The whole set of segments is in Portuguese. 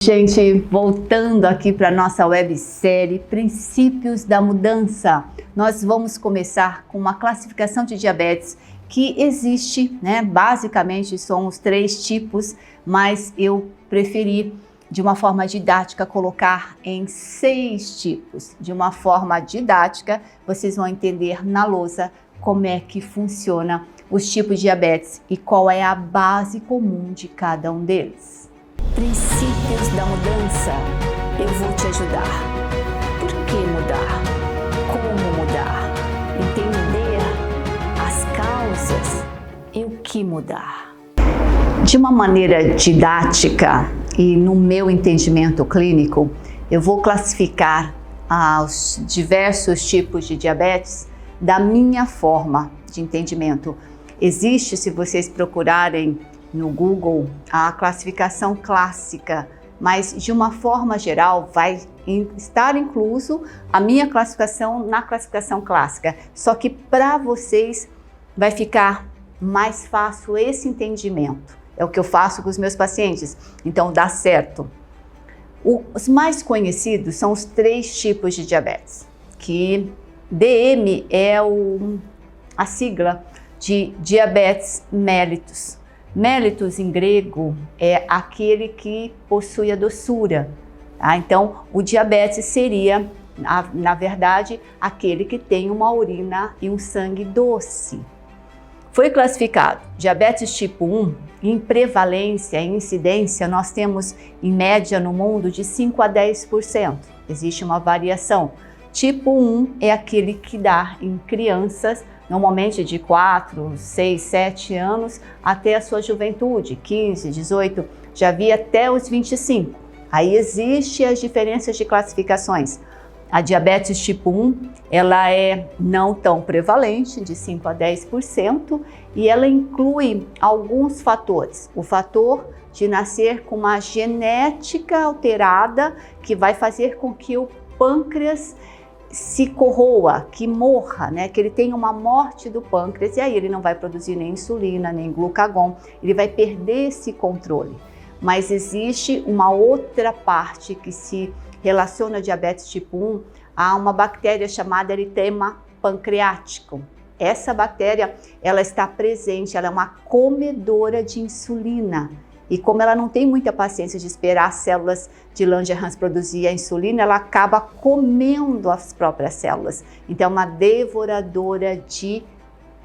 Gente, voltando aqui para nossa websérie Princípios da Mudança, nós vamos começar com uma classificação de diabetes que existe, né? Basicamente são os 3 tipos, mas eu preferi de uma forma didática colocar em 6 tipos. De uma forma didática, vocês vão entender na lousa como é que funciona os tipos de diabetes e qual é a base comum de cada um deles. Princípios da mudança, eu vou te ajudar. Por que mudar? Como mudar? Entender as causas e o que mudar. De uma maneira didática e no meu entendimento clínico, eu vou classificar os diversos tipos de diabetes da minha forma de entendimento. Existe, se vocês procurarem no Google, a classificação clássica, mas de uma forma geral vai estar incluso a minha classificação na classificação clássica, só que para vocês vai ficar mais fácil esse entendimento. É o que eu faço com os meus pacientes, então dá certo. Os mais conhecidos são os 3 tipos de diabetes, que DM é a sigla de diabetes mellitus. Mellitus em grego é aquele que possui a doçura, tá? Então o diabetes seria, na verdade, aquele que tem uma urina e um sangue doce. Foi classificado diabetes tipo 1, em prevalência, em incidência, nós temos em média no mundo de 5 a 10%, existe uma variação. Tipo 1 é aquele que dá em crianças, normalmente de 4, 6, 7 anos até a sua juventude, 15, 18, já vi até os 25. Aí existem as diferenças de classificações. A diabetes tipo 1, ela é não tão prevalente, de 5 a 10%, e ela inclui alguns fatores. O fator de nascer com uma genética alterada que vai fazer com que o pâncreas se corroa, que morra, né? Que ele tenha uma morte do pâncreas e aí ele não vai produzir nem insulina, nem glucagon, ele vai perder esse controle. Mas existe uma outra parte que se relaciona ao diabetes tipo 1 a uma bactéria chamada eritema pancreático. Essa bactéria, ela está presente, ela é uma comedora de insulina. E como ela não tem muita paciência de esperar as células de Langerhans produzir a insulina, ela acaba comendo as próprias células. Então é uma devoradora de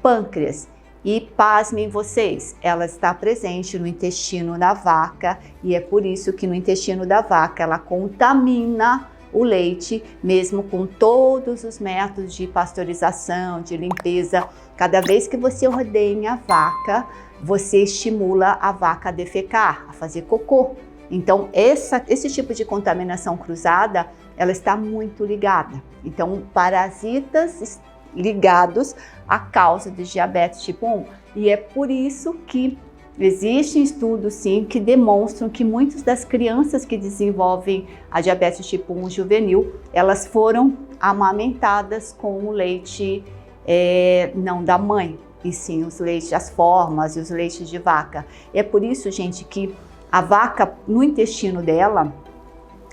pâncreas. E pasmem vocês, ela está presente no intestino da vaca e é por isso que no intestino da vaca ela contamina o leite, mesmo com todos os métodos de pasteurização, de limpeza. Cada vez que você ordenha a vaca, você estimula a vaca a defecar, a fazer cocô. Então, esse tipo de contaminação cruzada, ela está muito ligada. Então, parasitas ligados à causa de diabetes tipo 1. E é por isso que existem estudos, sim, que demonstram que muitas das crianças que desenvolvem a diabetes tipo 1 juvenil, elas foram amamentadas com o leite não da mãe, e sim os leites, as formas e os leites de vaca. É por isso, gente, que a vaca, no intestino dela,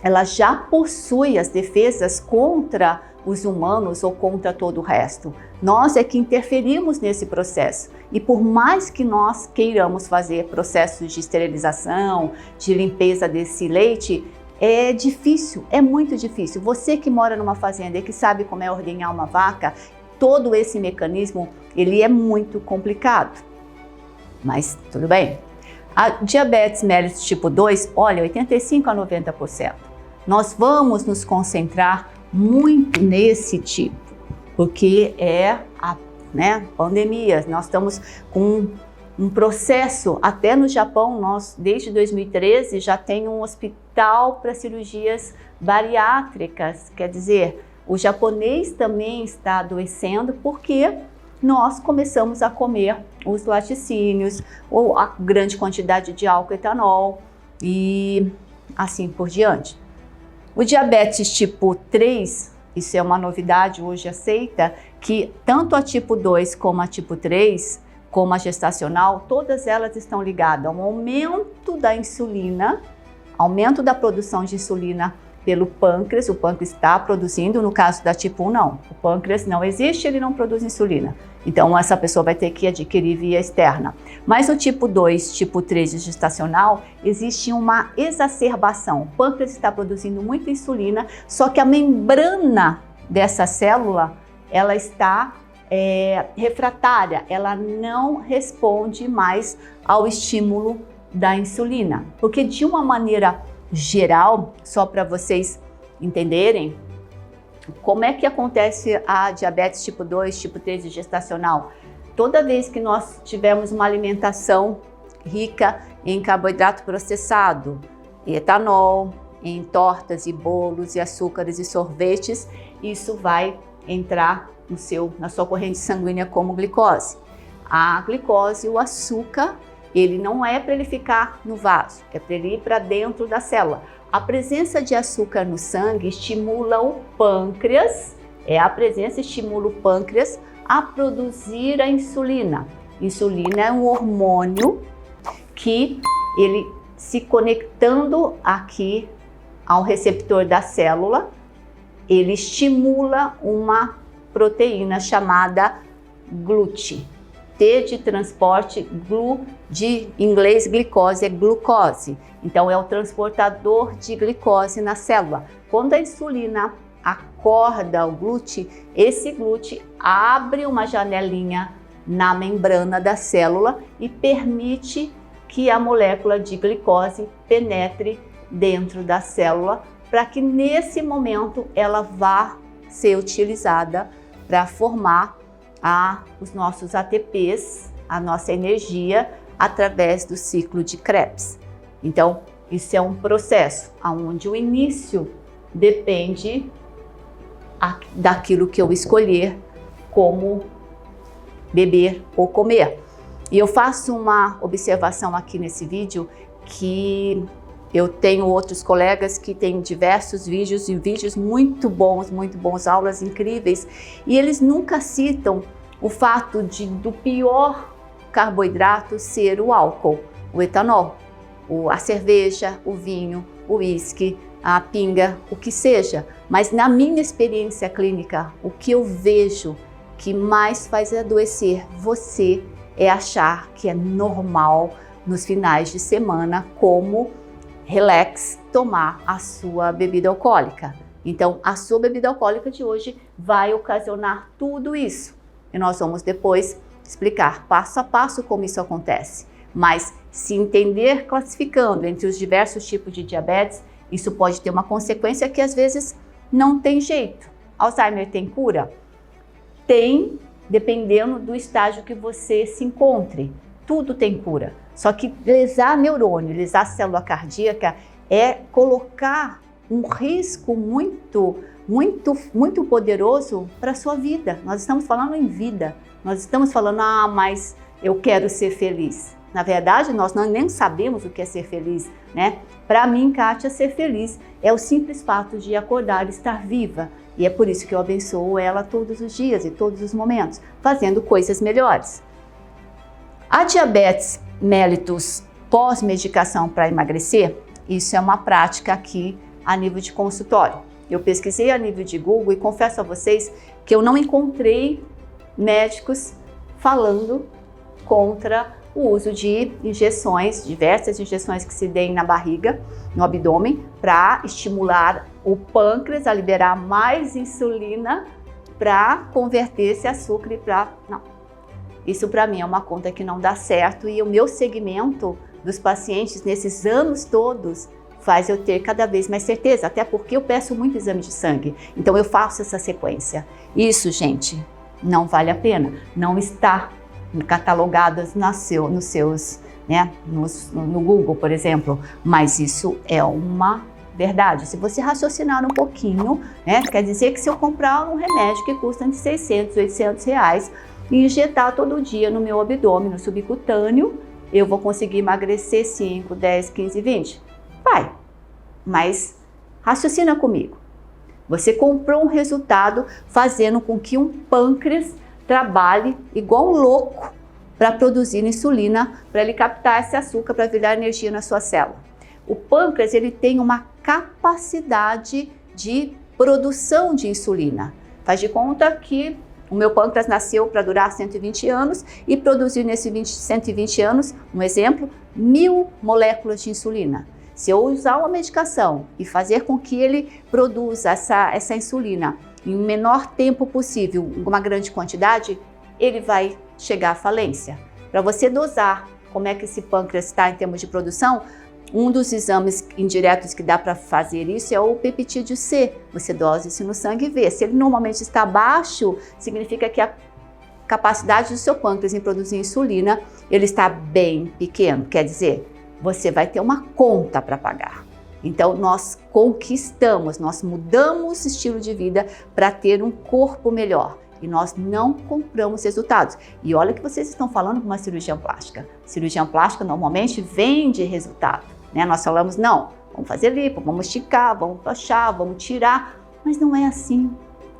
ela já possui as defesas contra os humanos ou contra todo o resto. Nós é que interferimos nesse processo. E por mais que nós queiramos fazer processos de esterilização, de limpeza desse leite, é difícil, é muito difícil. Você que mora numa fazenda e que sabe como é ordenhar uma vaca, todo esse mecanismo, ele é muito complicado. Mas tudo bem. A diabetes mellitus tipo 2, olha, 85 a 90%. Nós vamos nos concentrar muito nesse tipo, porque é a pandemia. Nós estamos com um processo, até no Japão, nós desde 2013 já tem um hospital para cirurgias bariátricas, quer dizer, o japonês também está adoecendo porque nós começamos a comer os laticínios, ou a grande quantidade de álcool e etanol e assim por diante. O diabetes tipo 3, isso é uma novidade hoje aceita, que tanto a tipo 2 como a tipo 3, como a gestacional, todas elas estão ligadas a um aumento da insulina aumento da produção de insulina pelo pâncreas, o pâncreas está produzindo, no caso da tipo 1 não, o pâncreas não existe, ele não produz insulina, então essa pessoa vai ter que adquirir via externa. Mas no tipo 2, tipo 3 de gestacional, existe uma exacerbação, o pâncreas está produzindo muita insulina, só que a membrana dessa célula, ela está refratária, ela não responde mais ao estímulo da insulina, porque de uma maneira geral, só para vocês entenderem, como é que acontece a diabetes tipo 2, tipo 3 e gestacional? Toda vez que nós tivermos uma alimentação rica em carboidrato processado, em etanol, em tortas e bolos e açúcares e sorvetes, isso vai entrar na sua corrente sanguínea como glicose. A glicose, o açúcar, ele não é para ele ficar no vaso, é para ele ir para dentro da célula. A presença de açúcar no sangue estimula o pâncreas, estimula o pâncreas a produzir a insulina. Insulina é um hormônio que ele se conectando aqui ao receptor da célula, ele estimula uma proteína chamada GLUT. T de transporte, GLU de inglês glicose é glucose. Então é o transportador de glicose na célula. Quando a insulina acorda o GLUT, esse GLUT abre uma janelinha na membrana da célula e permite que a molécula de glicose penetre dentro da célula, para que nesse momento ela vá ser utilizada para formar os nossos ATPs, a nossa energia, através do ciclo de Krebs. Então, isso é um processo onde o início depende daquilo que eu escolher como beber ou comer. E eu faço uma observação aqui nesse vídeo que eu tenho outros colegas que têm diversos vídeos e vídeos muito bons, aulas incríveis, e eles nunca citam o fato do pior carboidrato ser o álcool, o etanol, a cerveja, o vinho, o uísque, a pinga, o que seja. Mas na minha experiência clínica, o que eu vejo que mais faz adoecer você é achar que é normal nos finais de semana, como relax, tomar a sua bebida alcoólica. Então, a sua bebida alcoólica de hoje vai ocasionar tudo isso. E nós vamos depois explicar passo a passo como isso acontece. Mas se entender classificando entre os diversos tipos de diabetes, isso pode ter uma consequência que às vezes não tem jeito. Alzheimer tem cura? Tem, dependendo do estágio que você se encontre. Tudo tem cura. Só que lesar neurônio, lesar célula cardíaca é colocar um risco muito poderoso para a sua vida. Nós estamos falando em vida. Nós estamos falando, mas eu quero ser feliz. Na verdade, nós nem sabemos o que é ser feliz, né? Para mim, Kátia, ser feliz é o simples fato de acordar e estar viva. E é por isso que eu abençoo ela todos os dias e todos os momentos, fazendo coisas melhores. A diabetes mellitus pós-medicação para emagrecer, isso é uma prática aqui a nível de consultório. Eu pesquisei a nível de Google e confesso a vocês que eu não encontrei médicos falando contra o uso de injeções, diversas injeções que se deem na barriga, no abdômen, para estimular o pâncreas a liberar mais insulina para converter esse açúcar não. Isso para mim é uma conta que não dá certo, e o meu segmento dos pacientes nesses anos todos faz eu ter cada vez mais certeza, até porque eu peço muito exame de sangue, então eu faço essa sequência. Isso, gente, não vale a pena, não está catalogadas no Google, por exemplo, mas isso é uma verdade. Se você raciocinar um pouquinho, quer dizer que se eu comprar um remédio que custa entre 600 e 800 reais e injetar todo dia no meu abdômen, no subcutâneo, eu vou conseguir emagrecer 5, 10, 15, 20? Vai, mas raciocina comigo. Você comprou um resultado fazendo com que um pâncreas trabalhe igual um louco para produzir insulina, para ele captar esse açúcar, para virar energia na sua célula. O pâncreas, ele tem uma capacidade de produção de insulina. Faz de conta que o meu pâncreas nasceu para durar 120 anos e produzir nesses 120 anos, um exemplo, 1000 moléculas de insulina. Se eu usar uma medicação e fazer com que ele produza essa insulina em um menor tempo possível, uma grande quantidade, ele vai chegar à falência. Para você dosar como é que esse pâncreas está em termos de produção, um dos exames indiretos que dá para fazer isso é o peptídeo C. Você dosa isso no sangue e vê. Se ele normalmente está baixo, significa que a capacidade do seu pâncreas em produzir insulina, ele está bem pequeno. Quer dizer, você vai ter uma conta para pagar. Então, nós conquistamos, nós mudamos o estilo de vida para ter um corpo melhor. E nós não compramos resultados. E olha que vocês estão falando com uma cirurgiã plástica. Cirurgiã plástica normalmente vende resultado, né? Nós falamos, não, vamos fazer lipo, vamos esticar, vamos baixar, vamos tirar. Mas não é assim.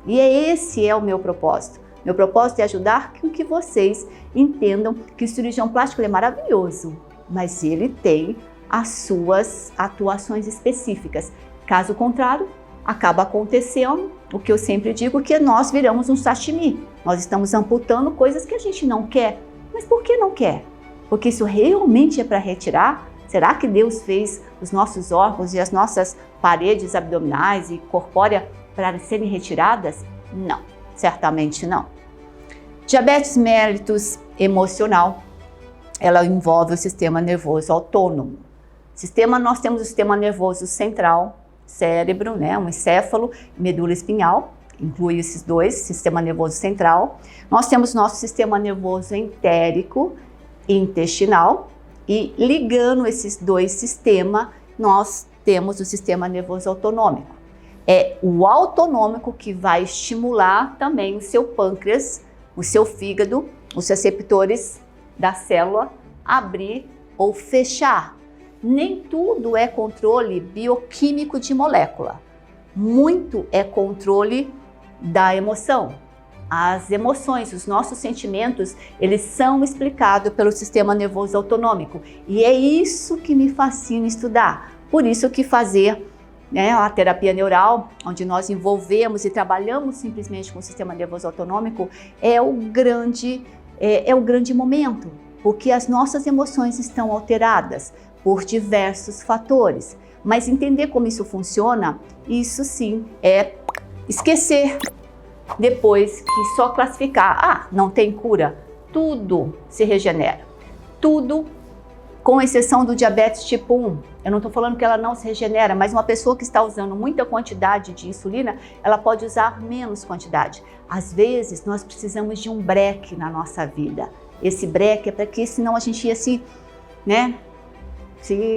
E esse é o meu propósito. Meu propósito é ajudar com que vocês entendam que o cirurgião plástico é maravilhoso, mas ele tem as suas atuações específicas. Caso contrário, acaba acontecendo o que eu sempre digo, que nós viramos um sashimi. Nós estamos amputando coisas que a gente não quer. Mas por que não quer? Porque isso realmente é para retirar? Será que Deus fez os nossos órgãos e as nossas paredes abdominais e corpórea para serem retiradas? Não, certamente não. Diabetes mellitus emocional, ela envolve o sistema nervoso autônomo. Nós temos o sistema nervoso central, cérebro, né, um encéfalo, medula espinhal, inclui esses dois, sistema nervoso central. Nós temos nosso sistema nervoso entérico e intestinal, e ligando esses dois sistemas, nós temos o sistema nervoso autonômico. É o autonômico que vai estimular também o seu pâncreas, o seu fígado, os receptores da célula abrir ou fechar. Nem tudo é controle bioquímico de molécula. Muito é controle da emoção. As emoções, os nossos sentimentos, eles são explicados pelo sistema nervoso autonômico. E é isso que me fascina estudar. Por isso que fazer, né, a terapia neural, onde nós envolvemos e trabalhamos simplesmente com o sistema nervoso autonômico, é o grande momento, porque as nossas emoções estão alteradas por diversos fatores. Mas entender como isso funciona, isso sim é esquecer. Depois que só classificar, não tem cura, tudo se regenera. Tudo, com exceção do diabetes tipo 1. Eu não estou falando que ela não se regenera, mas uma pessoa que está usando muita quantidade de insulina, ela pode usar menos quantidade. Às vezes, nós precisamos de um break na nossa vida. Esse break é para que, senão a gente ia se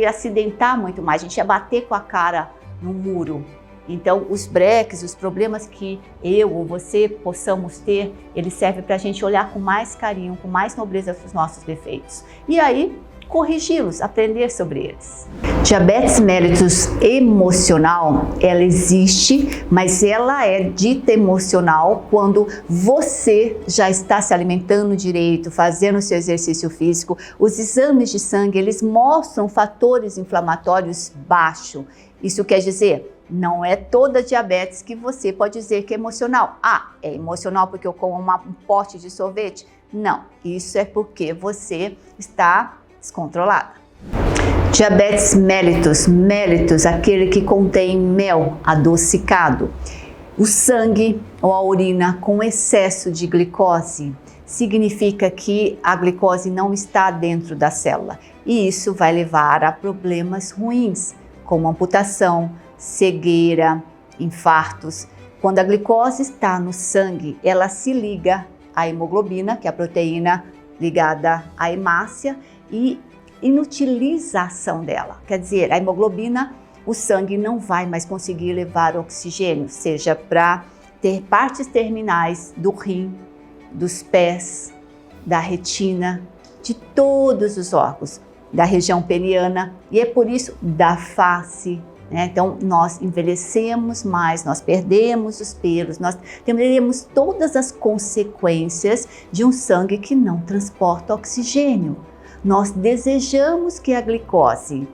acidentar muito mais, a gente ia bater com a cara no muro. Então, os breaks, os problemas que eu ou você possamos ter, eles servem para a gente olhar com mais carinho, com mais nobreza os nossos defeitos. E aí, corrigi-los, aprender sobre eles. Diabetes mellitus emocional, ela existe, mas ela é dita emocional quando você já está se alimentando direito, fazendo o seu exercício físico. Os exames de sangue, eles mostram fatores inflamatórios baixos. Isso quer dizer, não é toda diabetes que você pode dizer que é emocional. É emocional porque eu como um pote de sorvete? Não, isso é porque você está descontrolada. Diabetes mellitus, aquele que contém mel adocicado. O sangue ou a urina com excesso de glicose significa que a glicose não está dentro da célula. E isso vai levar a problemas ruins, como amputação, cegueira, infartos. Quando a glicose está no sangue, ela se liga à hemoglobina, que é a proteína ligada à hemácia, e inutiliza a ação dela. Quer dizer, a hemoglobina, o sangue não vai mais conseguir levar oxigênio, seja para ter partes terminais do rim, dos pés, da retina, de todos os órgãos, da região peniana, e é por isso da face. Então, nós envelhecemos mais, nós perdemos os pelos, nós teremos todas as consequências de um sangue que não transporta oxigênio. Nós desejamos que a glicose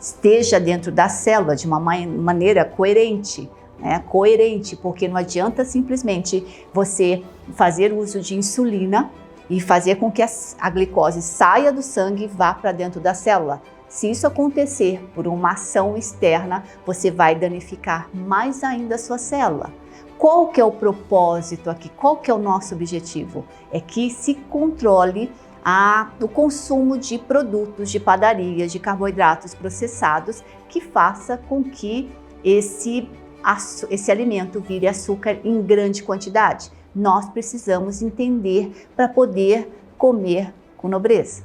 esteja dentro da célula de uma maneira coerente. Coerente, porque não adianta simplesmente você fazer uso de insulina e fazer com que a glicose saia do sangue e vá para dentro da célula. Se isso acontecer por uma ação externa, você vai danificar mais ainda a sua célula. Qual que é o propósito aqui? Qual que é o nosso objetivo? É que se controle o consumo de produtos de padaria, de carboidratos processados, que faça com que esse alimento vire açúcar em grande quantidade. Nós precisamos entender para poder comer com nobreza.